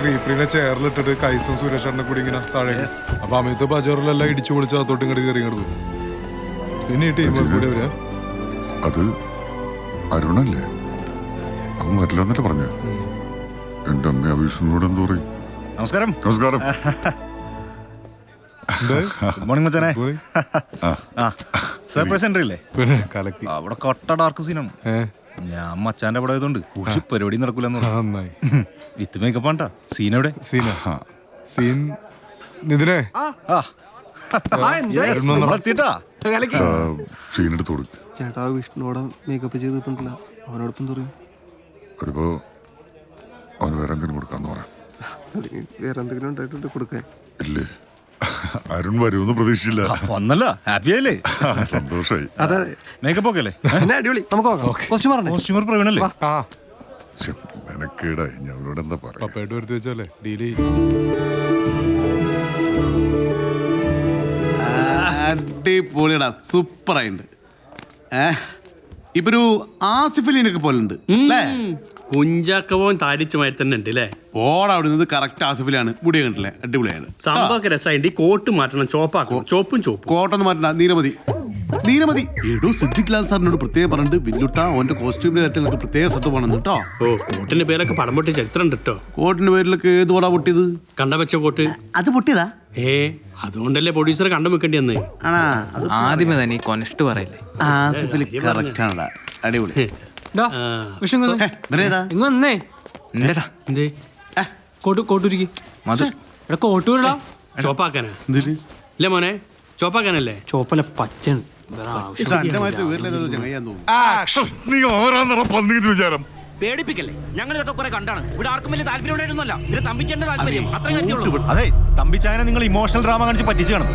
ക്രീപ്പറിനെ ചെയറിലിട്ടിട്ട് കൈസും സുരേഷണ്ണെ കൂടി ഇങ്ങനെ താഴെ. അപ്പൊ അമിത് ബജാറിലെല്ലാം ഇടിച്ചു പൊളിച്ച് അതോട്ട് ഇങ്ങോട്ട് കയറി ഇങ്ങോട്ട് പോകും. പിന്നെ ഈ ടീം കൂടി വരാ. അത് അരുണല്ലേ? അവൻ വരില്ല എന്നല്ലേ പറഞ്ഞു. എന്റെ അമ്മ അഭീഷണോട് എന്തോ പറയും. നമസ്കാരം. നമസ്കാരം. മോർണിംഗ് മച്ചാനെ. സർപ്രൈസ് എൻട്രി ഇല്ലേ? പിന്നെ കലക്കി. അവിടെ കട്ട ഡാർക്ക് സീനാണ്. ഞാൻ മച്ചാന്റെ അവിടെ ആയതുകൊണ്ട് ഒരു പരിപാടി നടക്കൂലെന്ന്. വിത്ത് മേക്കപ്പ് ആണ്ടാ. സീൻ എവിടെ? സീൻ നിതിനെ സീൻ എടുത്ത് കൊടുക്കും. ചേട്ടാ വിഷ്ണുവോടെ മേക്കപ്പ് ചെയ്തിട്ടുണ്ടല്ല, അവനോടൊപ്പം പറയും. അതിപ്പോ അവന് വേറെ എന്തെങ്കിലും കൊടുക്കാന്ന് പറയാം. വേറെ എന്തെങ്കിലും ഉണ്ടായിട്ടുണ്ട് കൊടുക്കാൻ? ഇല്ലേ, അരുൺ വരുമെന്ന് പ്രതീക്ഷിച്ചില്ല. ഒന്നല്ലോ, ഹാപ്പി ആയില്ലേ? സന്തോഷായി. അതെ, മേക്കപ്പ് ഒക്കെ അല്ലേ? അടിപൊളി. നമുക്ക് കോസ്റ്റ്യൂമർ പ്രവീണല്ലേ? മെനക്കേടായി. ഞങ്ങളോട് എന്താ പറയാ? പപ്പയായിട്ട് വരുത്തി വെച്ചല്ലേ ഡീലി. അടിപൊളിയടാ, സൂപ്പറായിട്ടുണ്ട്. ഇപ്പൊ ഒരു ആസിഫലിനൊക്കെ പോലെ ഉണ്ട് അല്ലേ? കുഞ്ചാക്കവും താടിച്ച മാതിരി തന്നെ ഉണ്ട് അല്ലേ? ഓടാ അവിടുന്നത് കറക്റ്റ് ആസിഫിലാണ്. മുടിയെ കണ്ടില്ലേ? അടിപൊളിയാണ്. സംഭവമൊക്കെ രസമായിട്ട്. കോട്ട് മാറ്റണം, ചോപ്പാക്കണം. ചോപ്പും കോട്ടൊന്നും മാറ്റണ്ട, നീലമതി. എടോ സിദ്ദിഖ് ലാൽ സാറിനോട് പ്രത്യേകം പറഞ്ഞിട്ട് വില്ലുട്ട ഓന്റെ കോസ്റ്റ്യൂമിന്റെ കാര്യത്തിലൊക്കെ പ്രത്യേക ശ്രദ്ധ വേണം കേട്ടോ. ഓ, കോട്ടിന്റെ പേരൊക്കെ പടം പൊട്ടിയ ചരിത്രം ഉണ്ട് കേട്ടോ. കോട്ടിന്റെ പേരിലൊക്കെ ഏത് കോടാ പൊട്ടിയത്? കണ്ട വെച്ച കോട്ട്. അത് പൊട്ടിയതാ? അതുകൊണ്ടല്ലേ പ്രൊഡ്യൂസറെ കണ്ടു വെക്കേണ്ടി വന്നേ. ആദ്യമേ തന്നെ കൊനസ്റ്റ് പറയല്ലേ. ആസിഫില് കറക്റ്റ് ആണടാ, അടിപൊളി. ചോപ്പാക്കാനാ ഇല്ല മോനെ? ചോപ്പാക്കാനല്ലേ? ചോപ്പല പച്ചൻ നീ ഓരോന്നറ പന്നിട്ട് വിചാരം. പേടിപ്പിക്കല്ലേ? ഞങ്ങൾ ഇതൊക്കെ കുറെ കണ്ടാണ്. ഇവിടെ ആർക്കും വലിയ താല്പര്യം ഉണ്ടായിരുന്നല്ല. പിന്നെ തമ്പിച്ചേന്റെ താല്പര്യം അത്ര കണ്ടിയുള്ളൂ. അതെ, തമ്പിച്ചായനെ നിങ്ങൾ ഇമോഷണൽ ഡ്രാമ കാണിച്ച് പറ്റിച്ചു കാണും.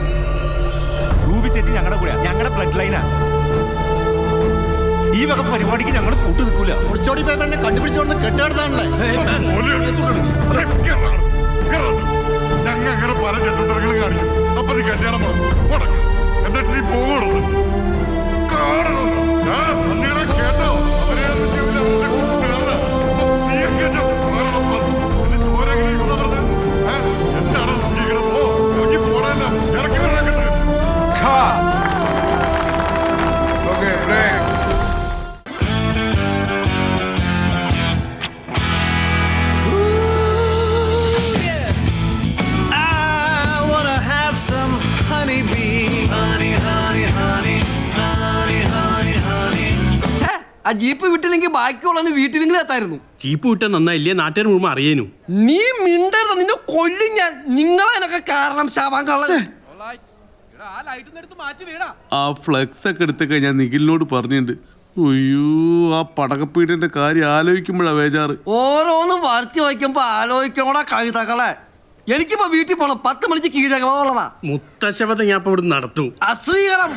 റൂബി ചേച്ചി ഞങ്ങളുടെ കൂടെ, ഞങ്ങളുടെ ബ്ലഡ് ലൈനാ. ഈ വക പരിപാടിക്ക് ഞങ്ങൾ കൂട്ടു നിൽക്കൂല. ഒളിച്ചോടി പേപ്പറിനെ കണ്ടുപിടിച്ചോണ്ട് കെട്ടിടത്താണല്ലേ. ഞങ്ങൾ അങ്ങനെ പല ചെറ്റത്തരങ്ങളും കാണിക്കും. അപ്പൊ നീ കല്യാണം മുടക്കും. എന്നിട്ട് നീ പോകണം. കേട്ടോ, അവരെ എന്താണ് പോ ഇറങ്ങി പോണല്ല, ഇറക്കി വരാക്കട്ടെ. ആ ജീപ്പ് വിട്ടില്ലെങ്കിൽ ബാക്കിയുള്ള വീട്ടിലെങ്കിലും എത്തായിരുന്നു. ജീപ്പ് വിട്ടാൽ നന്നായില്ലേ? നാട്ടുകാർ മുഴുവൻ അറിയാനും. നീ മിണ്ടരുത്, നിന്നെ കൊല്ലും ഞാൻ. നിങ്ങളതിനൊക്കെ കാരണം ശാപാൻ കള്ളൻ. ആ ഫ്ലെക്സ് ഒക്കെ എടുത്തു കഴിഞ്ഞാൽ നിഖിലിനോട് പറഞ്ഞിട്ടുണ്ട്. അയ്യോ, ആ പടകപ്പീടിന്റെ കാര്യം ആലോചിക്കുമ്പോഴാ വേജാറ്. ഓരോന്നും വരുത്തി വയ്ക്കുമ്പോ ആലോചിക്കണോടാ കവിതകളെ. എനിക്കിപ്പോ വീട്ടിൽ പോണം. 10 മണിക്ക് കീഴകമുള്ളതാ. മുത്തശ്ശവത ഞാൻ ഇപ്പൊ ഇവിടെ നടത്തും. അശ്രീകരം.